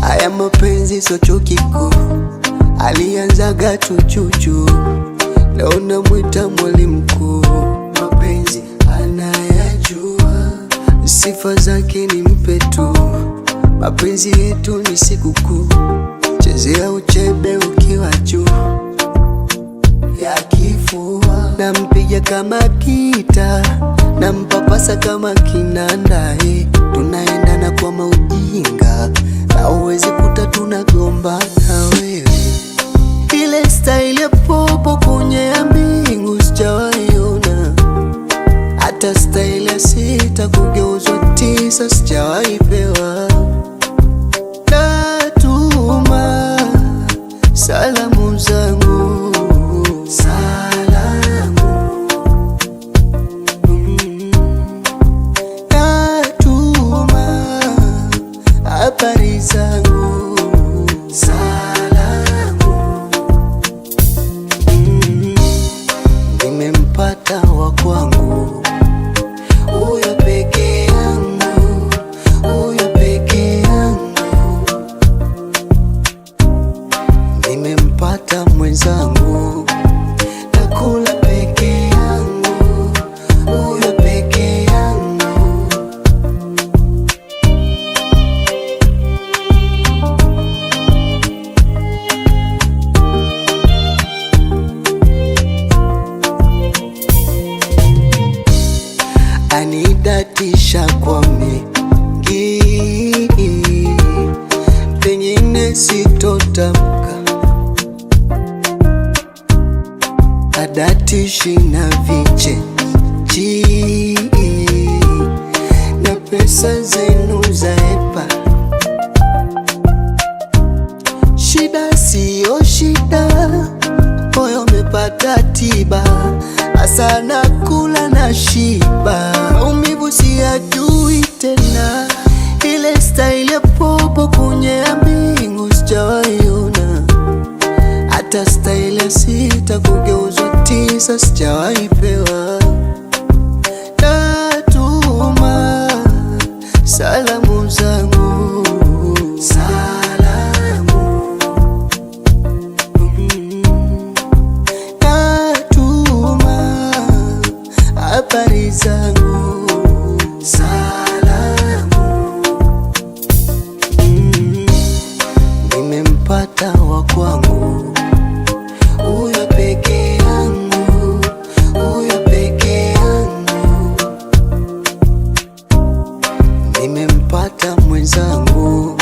Haya mapenzi so chuki kuu, alianzaga chuchuchu, leo namwita mwalimu mkuu. Mapenzi anayajua, sifa zake ni mpe tu. Mapenzi yetu ni sikukuu, chezea uchebe ukiwa juu ya kifua. Nampiga kama gita, nampapasa kama kinanda. Tunaendana kwa maujinga, na uwezi kuta tunagombana wewe. Ile style ya popo kwenye mbingu sijawaiona, hata style ya sita kugeuzwa tisa sijawaipewa. Natuma salamu zangu, natuma habari zangu, salamu. Nimempata wa kwangu, huyo peke yangu, huyo peke yangu. Nimempata mwenzangu, nakula peke yangu, huyo peke yangu. Anidatisha kwa mengi, pengine sitotamka. Adatishi na vicheji, na pesa zenu zaepa. Shida siyo shida, moyo umepata tiba, asa nakula na shiba. Maumivu siyajui tena, ile style ya popo kwenye mbingu sijawaiona, hata style ya sita kugeuzwa tisa sijawaipewa. Natuma salamu zangu, salamu. Natuma habari zangu, salamu. Nimempata wa kwangu, huyo peke yangu, huyo peke yangu. Nimempata mwenzangu,